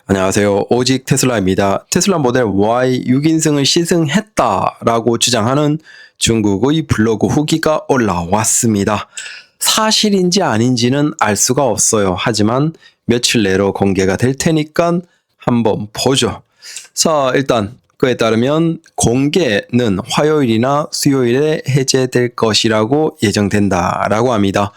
안녕하세요. 오직 테슬라입니다. 테슬라 모델 Y 6인승을 시승했다라고 주장하는 중국의 블로그 후기가 올라왔습니다. 사실인지 아닌지는 알 수가 없어요. 하지만 며칠 내로 공개가 될 테니까 한번 보죠. 자, 일단 그에 따르면 공개는 화요일이나 수요일에 해제될 것이라고 예정된다라고 합니다.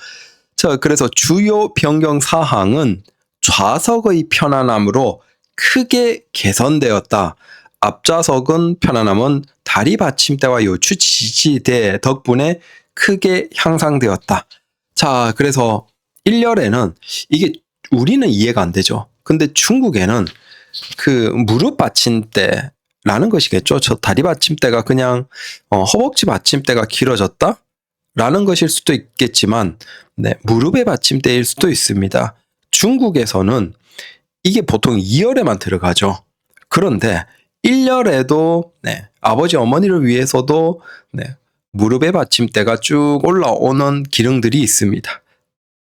자, 그래서 주요 변경 사항은 좌석의 편안함으로 크게 개선되었다. 앞좌석은 편안함은 다리 받침대와 요추 지지대 덕분에 크게 향상되었다. 자, 그래서 1열에는 이게 우리는 이해가 안 되죠. 근데 중국에는 그 무릎 받침대라는 것이겠죠. 저 다리 받침대가 그냥 허벅지 받침대가 길어졌다? 라는 것일 수도 있겠지만 무릎의 받침대일 수도 있습니다. 중국에서는 이게 보통 2열에만 들어가죠. 그런데 1열에도 아버지 어머니를 위해서도 무릎의 받침대가 쭉 올라오는 기능들이 있습니다.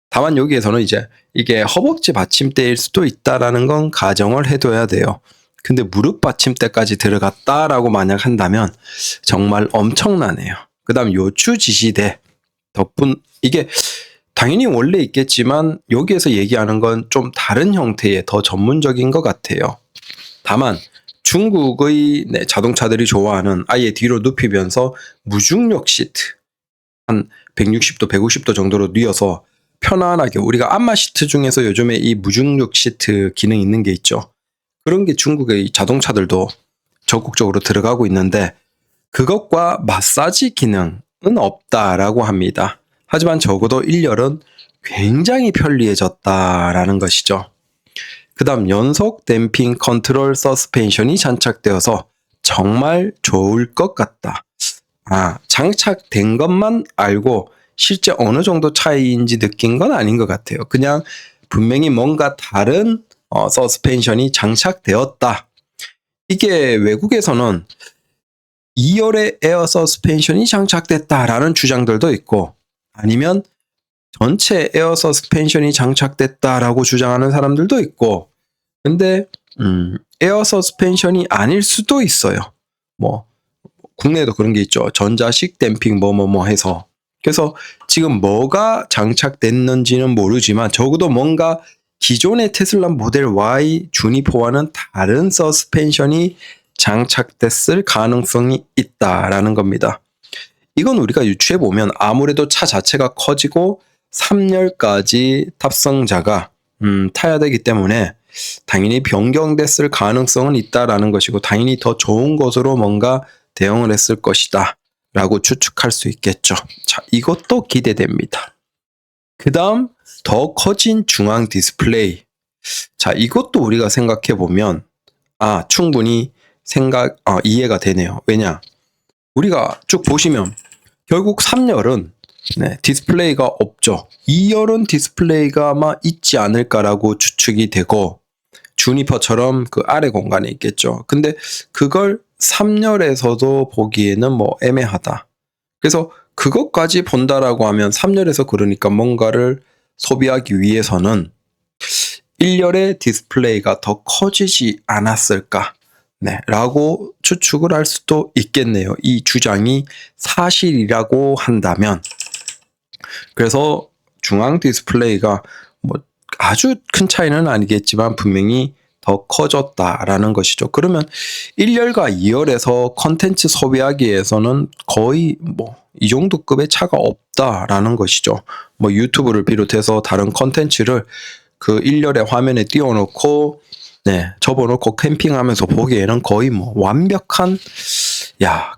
다만 여기에서는 이제 이게 허벅지 받침대일 수도 있다라는 건 가정을 해둬야 돼요. 근데 무릎 받침대까지 들어갔다라고 만약 한다면 정말 엄청나네요. 그 다음 요추 지지대 덕분 이게 당연히 원래 있겠지만 여기에서 얘기하는 건 좀 다른 형태의 더 전문적인 것 같아요. 다만 중국의 자동차들이 좋아하는 아예 뒤로 눕히면서 무중력 시트 한 160도, 150도 정도로 뉘어서 편안하게 우리가 안마 시트 중에서 요즘에 이 무중력 시트 기능 있는 게 있죠. 그런 게 중국의 자동차들도 적극적으로 들어가고 있는데 그것과 마사지 기능은 없다라고 합니다. 하지만 적어도 1열은 굉장히 편리해졌다라는 것이죠. 그 다음 연속 댐핑 컨트롤 서스펜션이 장착되어서 정말 좋을 것 같다. 장착된 것만 알고 실제 어느 정도 차이인지 느낀 건 아닌 것 같아요. 그냥 분명히 뭔가 다른 서스펜션이 장착되었다. 이게 외국에서는 2열에 에어 서스펜션이 장착됐다라는 주장들도 있고 아니면 전체 에어 서스펜션이 장착됐다라고 주장하는 사람들도 있고 근데 에어 서스펜션이 아닐 수도 있어요. 뭐 국내에도 그런 게 있죠. 전자식 댐핑 뭐뭐뭐 해서 그래서 지금 뭐가 장착됐는지는 모르지만 적어도 뭔가 기존의 테슬라 모델 Y 주니퍼와는 다른 서스펜션이 장착됐을 가능성이 있다라는 겁니다. 이건 우리가 유추해보면 아무래도 차 자체가 커지고 3열까지 탑승자가 타야 되기 때문에 당연히 변경됐을 가능성은 있다라는 것이고 당연히 더 좋은 것으로 뭔가 대응을 했을 것이다 라고 추측할 수 있겠죠. 자, 이것도 기대됩니다. 그 다음 더 커진 중앙 디스플레이. 자, 이것도 우리가 생각해보면 충분히 이해가 되네요. 왜냐? 우리가 쭉 보시면 결국 3열은 디스플레이가 없죠. 2열은 디스플레이가 아마 있지 않을까라고 추측이 되고 주니퍼처럼 그 아래 공간에 있겠죠. 근데 그걸 3열에서도 보기에는 뭐 애매하다. 그래서 그것까지 본다라고 하면 3열에서 그러니까 뭔가를 소비하기 위해서는 1열의 디스플레이가 더 커지지 않았을까? 라고 추측을 할 수도 있겠네요. 이 주장이 사실이라고 한다면. 그래서 중앙 디스플레이가 뭐 아주 큰 차이는 아니겠지만 분명히 더 커졌다라는 것이죠. 그러면 1열과 2열에서 컨텐츠 소비하기에서는 거의 이 정도 급의 차가 없다라는 것이죠. 유튜브를 비롯해서 다른 컨텐츠를 그 1열의 화면에 띄워놓고 접어놓고 캠핑하면서 보기에는 거의 완벽한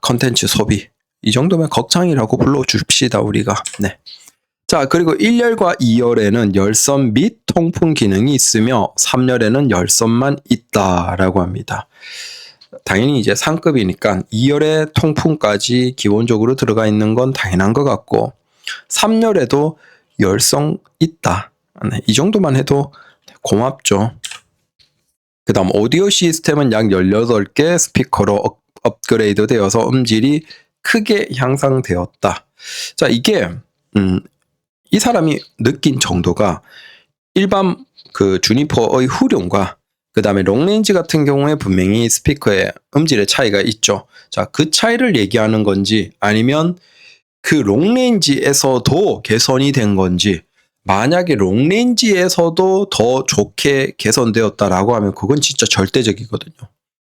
컨텐츠 소비. 이 정도면 걱정이라고 불러줍시다 우리가. 자, 그리고 1열과 2열에는 열선 및 통풍 기능이 있으며 3열에는 열선만 있다라고 합니다. 당연히 이제 상급이니까 2열에 통풍까지 기본적으로 들어가 있는 건 당연한 것 같고 3열에도 열선 있다. 이 정도만 해도 고맙죠. 그 다음 오디오 시스템은 약 18개 스피커로 업그레이드 되어서 음질이 크게 향상되었다. 자, 이게 이 사람이 느낀 정도가 일반 그 주니퍼의 후륜과 그 다음에 롱레인지 같은 경우에 분명히 스피커의 음질의 차이가 있죠. 자, 그 차이를 얘기하는 건지 아니면 그 롱레인지에서도 개선이 된 건지, 만약에 롱레인지에서도 더 좋게 개선되었다라고 하면 그건 진짜 절대적이거든요.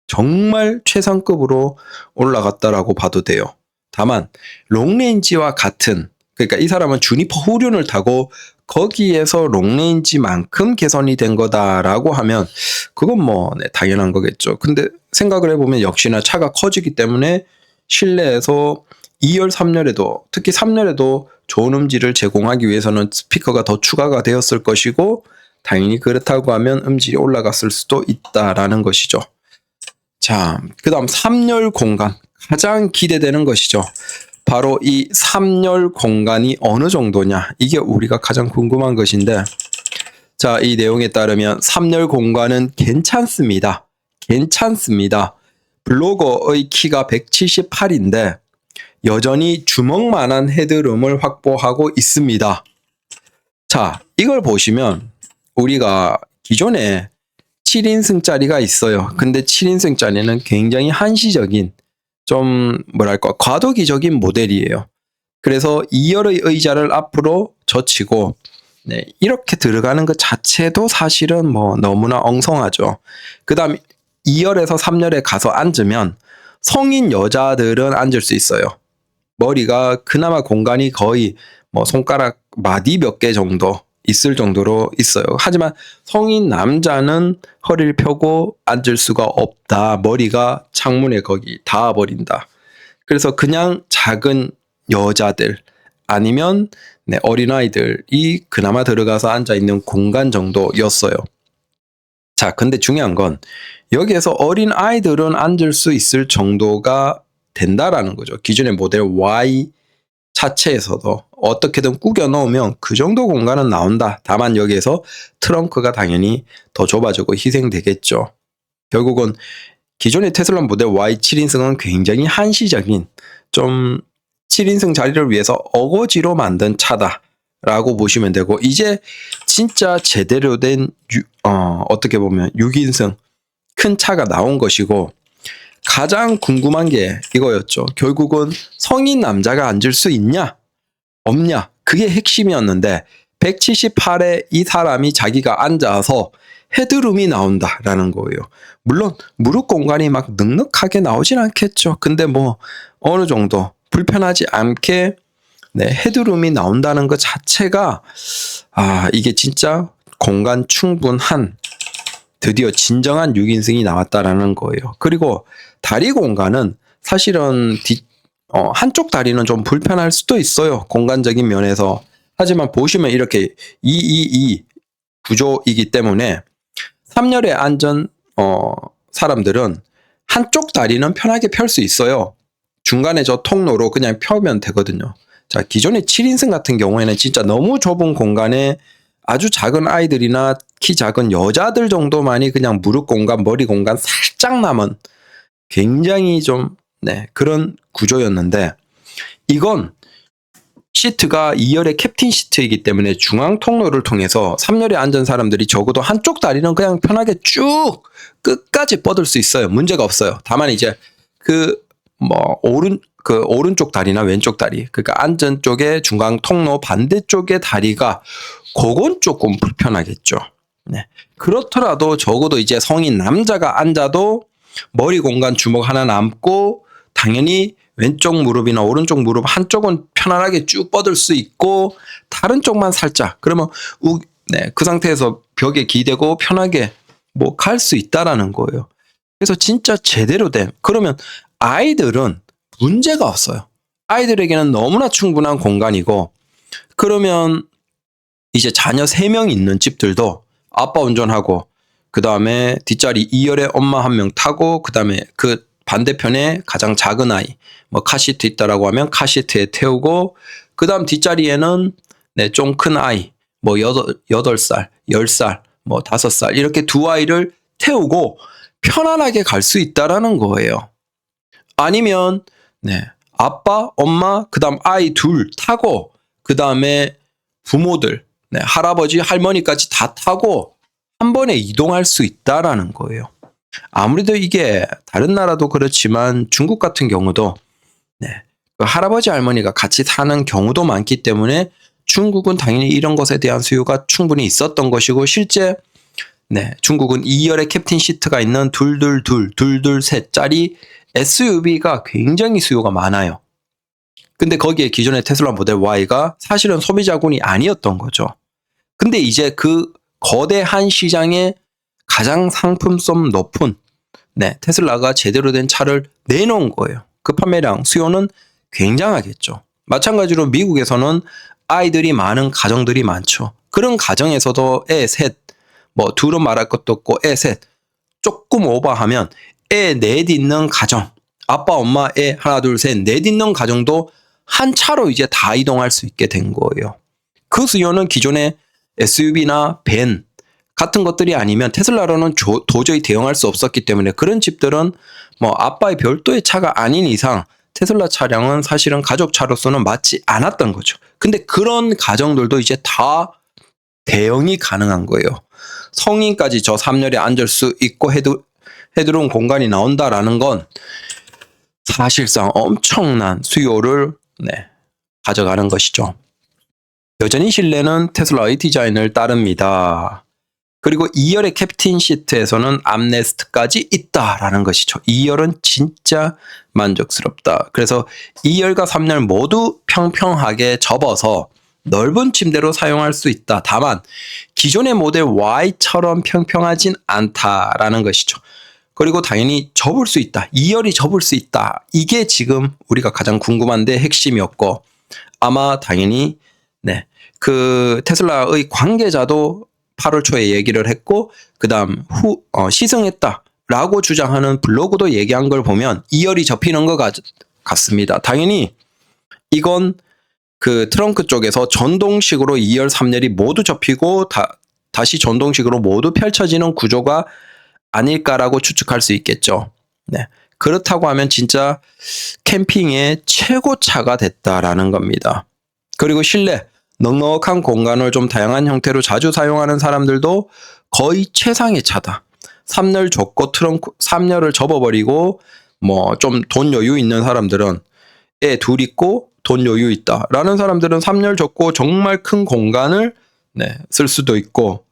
정말 최상급으로 올라갔다라고 봐도 돼요. 다만 롱레인지와 같은, 그러니까 이 사람은 주니퍼 후륜을 타고 거기에서 롱레인지만큼 개선이 된 거다라고 하면 그건 뭐 당연한 거겠죠. 근데 생각을 해보면 역시나 차가 커지기 때문에 실내에서 2열, 3열에도, 특히 3열에도 좋은 음질을 제공하기 위해서는 스피커가 더 추가가 되었을 것이고, 당연히 그렇다고 하면 음질이 올라갔을 수도 있다라는 것이죠. 자, 그 다음 3열 공간, 가장 기대되는 것이죠. 바로 이 3열 공간이 어느 정도냐, 이게 우리가 가장 궁금한 것인데, 자, 이 내용에 따르면 3열 공간은 괜찮습니다. 괜찮습니다. 블로거의 키가 178인데 여전히 주먹만한 헤드룸을 확보하고 있습니다. 자, 이걸 보시면 우리가 기존에 7인승짜리가 있어요. 근데 7인승짜리는 굉장히 한시적인, 좀 뭐랄까 과도기적인 모델이에요. 그래서 2열의 의자를 앞으로 젖히고 이렇게 들어가는 것 자체도 사실은 뭐 너무나 엉성하죠. 그 다음 2열에서 3열에 가서 앉으면 성인 여자들은 앉을 수 있어요. 머리가 그나마 공간이 거의 뭐 손가락 마디 몇 개 정도 있을 정도로 있어요. 하지만 성인 남자는 허리를 펴고 앉을 수가 없다. 머리가 창문에 거기 닿아버린다. 그래서 그냥 작은 여자들 아니면 어린아이들이 그나마 들어가서 앉아있는 공간 정도였어요. 자, 근데 중요한 건 여기에서 어린아이들은 앉을 수 있을 정도가 된다라는 거죠. 기존의 모델 Y 자체에서도 어떻게든 꾸겨 넣으면 그 정도 공간은 나온다. 다만 여기에서 트렁크가 당연히 더 좁아지고 희생되겠죠. 결국은 기존의 테슬라 모델 Y 7인승은 굉장히 한시적인, 좀 7인승 자리를 위해서 어거지로 만든 차다라고 보시면 되고, 이제 진짜 제대로 된 어떻게 보면 6인승 큰 차가 나온 것이고, 가장 궁금한 게 이거였죠. 결국은 성인 남자가 앉을 수 있냐 없냐, 그게 핵심이었는데 178에 이 사람이 자기가 앉아서 헤드룸이 나온다라는 거예요. 물론 무릎 공간이 막 넉넉하게 나오진 않겠죠. 근데 뭐 어느 정도 불편하지 않게 헤드룸이 나온다는 것 자체가, 이게 진짜 공간 충분한, 드디어 진정한 6인승이 나왔다라는 거예요. 그리고 다리 공간은 사실은 한쪽 다리는 좀 불편할 수도 있어요. 공간적인 면에서. 하지만 보시면 이렇게 222 구조이기 때문에 3열에 앉은 사람들은 한쪽 다리는 편하게 펼 수 있어요. 중간에 저 통로로 그냥 펴면 되거든요. 자, 기존의 7인승 같은 경우에는 진짜 너무 좁은 공간에 아주 작은 아이들이나 키 작은 여자들 정도만이 그냥 무릎 공간, 머리 공간 살짝 남은 굉장히 좀 그런 구조였는데, 이건 시트가 2열의 캡틴 시트이기 때문에 중앙 통로를 통해서 3열에 앉은 사람들이 적어도 한쪽 다리는 그냥 편하게 쭉 끝까지 뻗을 수 있어요. 문제가 없어요. 다만 이제 오른쪽 다리나 왼쪽 다리, 그러니까 앉은 쪽에 중앙 통로 반대쪽의 다리가 그건 조금 불편하겠죠. 그렇더라도 적어도 이제 성인 남자가 앉아도 머리 공간 주먹 하나 남고, 당연히 왼쪽 무릎이나 오른쪽 무릎 한쪽은 편안하게 쭉 뻗을 수 있고, 다른 쪽만 살짝, 그러면 그 상태에서 벽에 기대고 편하게 뭐 갈 수 있다라는 거예요. 그래서 진짜 제대로 된, 그러면 아이들은 문제가 없어요. 아이들에게는 너무나 충분한 공간이고, 그러면 이제 자녀 3명 있는 집들도 아빠 운전하고, 그 다음에 뒷자리 2열에 엄마 1명 타고, 그 다음에 그 반대편에 가장 작은 아이, 뭐 카시트 있다라고 하면 카시트에 태우고, 그 다음 뒷자리에는 좀 큰 아이, 뭐 8살, 10살, 뭐 5살, 이렇게 두 아이를 태우고 편안하게 갈 수 있다라는 거예요. 아니면 아빠, 엄마, 그 다음 아이 둘 타고, 그 다음에 부모들, 할아버지, 할머니까지 다 타고 한 번에 이동할 수 있다라는 거예요. 아무래도 이게 다른 나라도 그렇지만 중국 같은 경우도 그 할아버지 할머니가 같이 사는 경우도 많기 때문에 중국은 당연히 이런 것에 대한 수요가 충분히 있었던 것이고, 실제 중국은 2열에 캡틴 시트가 있는 둘둘셋짜리 SUV가 굉장히 수요가 많아요. 근데 거기에 기존의 테슬라 모델 Y가 사실은 소비자군이 아니었던 거죠. 근데 이제 그 거대한 시장에 가장 상품성 높은 테슬라가 제대로 된 차를 내놓은 거예요. 그 판매량, 수요는 굉장하겠죠. 마찬가지로 미국에서는 아이들이 많은 가정들이 많죠. 그런 가정에서도 애 셋, 뭐 둘은 말할 것도 없고 애 셋, 조금 오버하면 애 넷 있는 가정, 아빠 엄마 애 하나 둘 셋 넷 있는 가정도 한 차로 이제 다 이동할 수 있게 된 거예요. 그 수요는 기존의 SUV나 밴 같은 것들이 아니면 테슬라로는 도저히 대응할 수 없었기 때문에, 그런 집들은 뭐 아빠의 별도의 차가 아닌 이상 테슬라 차량은 사실은 가족차로서는 맞지 않았던 거죠. 근데 그런 가정들도 이제 다 대응이 가능한 거예요. 성인까지 저 3열에 앉을 수 있고 헤드룸 공간이 나온다라는 건 사실상 엄청난 수요를 가져가는 것이죠. 여전히 실내는 테슬라의 디자인을 따릅니다. 그리고 2열의 캡틴 시트에서는 암레스트까지 있다라는 것이죠. 2열은 진짜 만족스럽다. 그래서 2열과 3열 모두 평평하게 접어서 넓은 침대로 사용할 수 있다. 다만 기존의 모델 Y처럼 평평하진 않다라는 것이죠. 그리고 당연히 접을 수 있다. 2열이 접을 수 있다. 이게 지금 우리가 가장 궁금한데 핵심이었고, 아마 당연히 그 테슬라의 관계자도 8월 초에 얘기를 했고, 그 다음 시승했다라고 주장하는 블로그도 얘기한 걸 보면 2열이 접히는 것 같습니다. 당연히 이건 그 트렁크 쪽에서 전동식으로 2열, 3열이 모두 접히고 다시 전동식으로 모두 펼쳐지는 구조가 아닐까라고 추측할 수 있겠죠. 그렇다고 하면 진짜 캠핑의 최고차가 됐다라는 겁니다. 그리고 실내 넉넉한 공간을 좀 다양한 형태로 자주 사용하는 사람들도 거의 최상의 차다. 3열 접고 트렁크 3열을 접어버리고 뭐 좀 돈 여유 있는 사람들은 애 둘 있고 돈 여유 있다 라는 사람들은 3열 접고 정말 큰 공간을 쓸 수도 있고,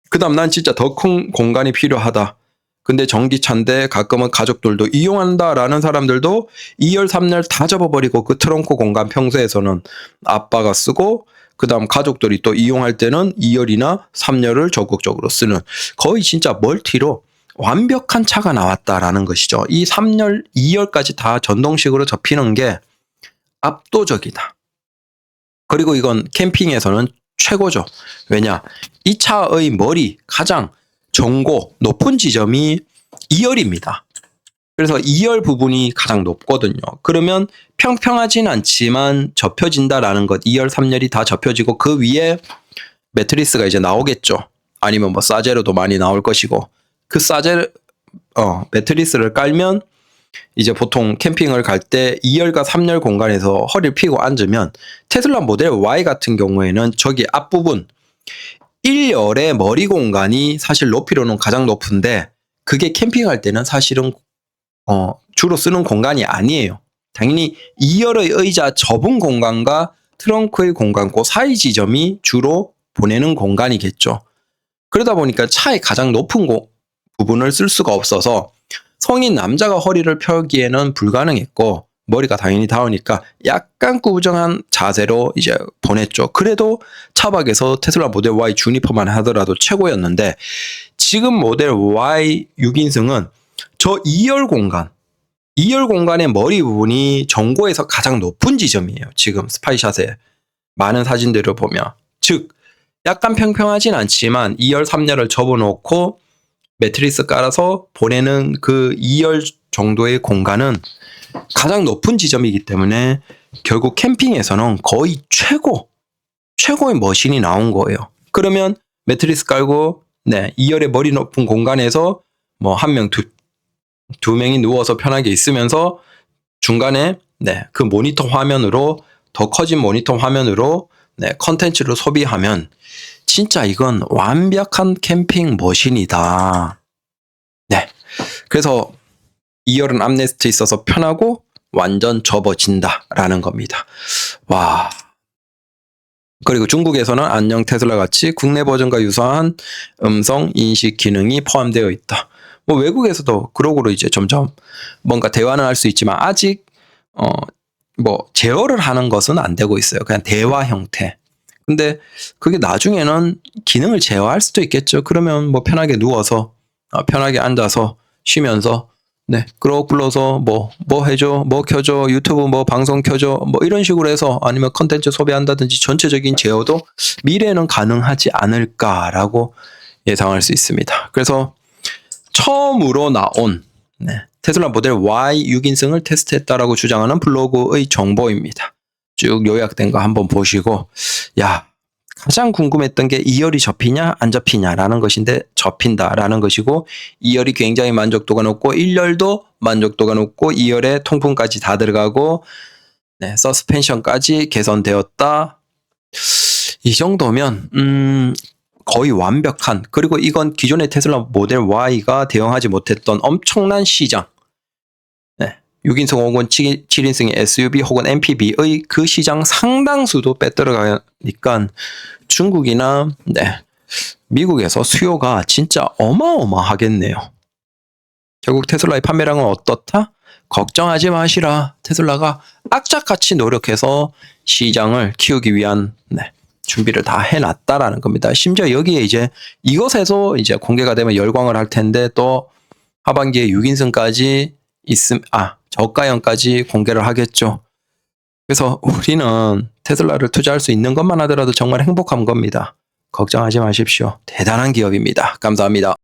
그 다음 난 진짜 더 큰 공간이 필요하다, 근데 전기차인데 가끔은 가족들도 이용한다 라는 사람들도 2열 3열 다 접어버리고 그 트렁크 공간 평소에서는 아빠가 쓰고, 그 다음 가족들이 또 이용할 때는 2열이나 3열을 적극적으로 쓰는, 거의 진짜 멀티로 완벽한 차가 나왔다라는 것이죠. 이 3열, 2열까지 다 전동식으로 접히는 게 압도적이다. 그리고 이건 캠핑에서는 최고죠. 왜냐? 이 차의 머리 가장 전고 높은 지점이 2열입니다. 그래서 2열 부분이 가장 높거든요. 그러면 평평하진 않지만 접혀진다라는 것, 2열, 3열이 다 접혀지고 그 위에 매트리스가 이제 나오겠죠. 아니면 뭐 사제로도 많이 나올 것이고, 그 매트리스를 깔면 이제 보통 캠핑을 갈 때 2열과 3열 공간에서 허리를 펴고 앉으면, 테슬라 모델 Y 같은 경우에는 저기 앞부분 1열의 머리 공간이 사실 높이로는 가장 높은데, 그게 캠핑할 때는 사실은 주로 쓰는 공간이 아니에요. 당연히 2열의 의자 접은 공간과 트렁크의 공간, 그 사이 지점이 주로 보내는 공간이겠죠. 그러다 보니까 차의 가장 높은 부분을 쓸 수가 없어서 성인 남자가 허리를 펴기에는 불가능했고, 머리가 당연히 닿으니까 약간 꾸부정한 자세로 이제 보냈죠. 그래도 차박에서 테슬라 모델 Y 주니퍼만 하더라도 최고였는데, 지금 모델 Y 6인승은 저 2열 공간의 머리 부분이 전고에서 가장 높은 지점이에요. 지금 스파이샷에 많은 사진들을 보면. 즉 약간 평평하진 않지만 2열, 3열을 접어놓고 매트리스 깔아서 보내는 그 2열 정도의 공간은 가장 높은 지점이기 때문에 결국 캠핑에서는 거의 최고의 머신이 나온 거예요. 그러면 매트리스 깔고 2열의 머리 높은 공간에서 뭐 한 명, 두 명이 누워서 편하게 있으면서 중간에 그 모니터 화면으로, 더 커진 모니터 화면으로 컨텐츠를 소비하면 진짜 이건 완벽한 캠핑 머신이다. 네. 그래서 2열은 암레스트 있어서 편하고 완전 접어진다라는 겁니다. 와. 그리고 중국에서는 안녕 테슬라 같이 국내 버전과 유사한 음성 인식 기능이 포함되어 있다. 뭐 외국에서도 그러고로 이제 점점 뭔가 대화는 할 수 있지만 아직 뭐 제어를 하는 것은 안 되고 있어요. 그냥 대화 형태. 근데 그게 나중에는 기능을 제어할 수도 있겠죠. 그러면 뭐 편하게 누워서 편하게 앉아서 쉬면서 네, 그러고 불러서 뭐 해줘, 뭐 켜줘, 유튜브 뭐 방송 켜줘, 뭐 이런 식으로 해서 아니면 컨텐츠 소비한다든지 전체적인 제어도 미래에는 가능하지 않을까라고 예상할 수 있습니다. 그래서 처음으로 나온 테슬라 모델 Y 6인승을 테스트했다라고 주장하는 블로그의 정보입니다. 쭉 요약된 거 한번 보시고, 야, 가장 궁금했던 게 2열이 접히냐 안 접히냐라는 것인데 접힌다라는 것이고 2열이 굉장히 만족도가 높고 1열도 만족도가 높고 2열에 통풍까지 다 들어가고 네, 서스펜션까지 개선되었다. 이 정도면 거의 완벽한, 그리고 이건 기존의 테슬라 모델 Y가 대응하지 못했던 엄청난 시장, 6인승 혹은 7인승의 SUV 혹은 MPV의 그 시장 상당수도 빼들어가니까 중국이나 미국에서 수요가 진짜 어마어마하겠네요. 결국 테슬라의 판매량은 어떻다? 걱정하지 마시라. 테슬라가 악착같이 노력해서 시장을 키우기 위한 준비를 다 해놨다라는 겁니다. 심지어 여기에 이제 이것에서 이제 공개가 되면 열광을 할 텐데 또 하반기에 6인승까지 저가형까지 공개를 하겠죠. 그래서 우리는 테슬라를 투자할 수 있는 것만 하더라도 정말 행복한 겁니다. 걱정하지 마십시오. 대단한 기업입니다. 감사합니다.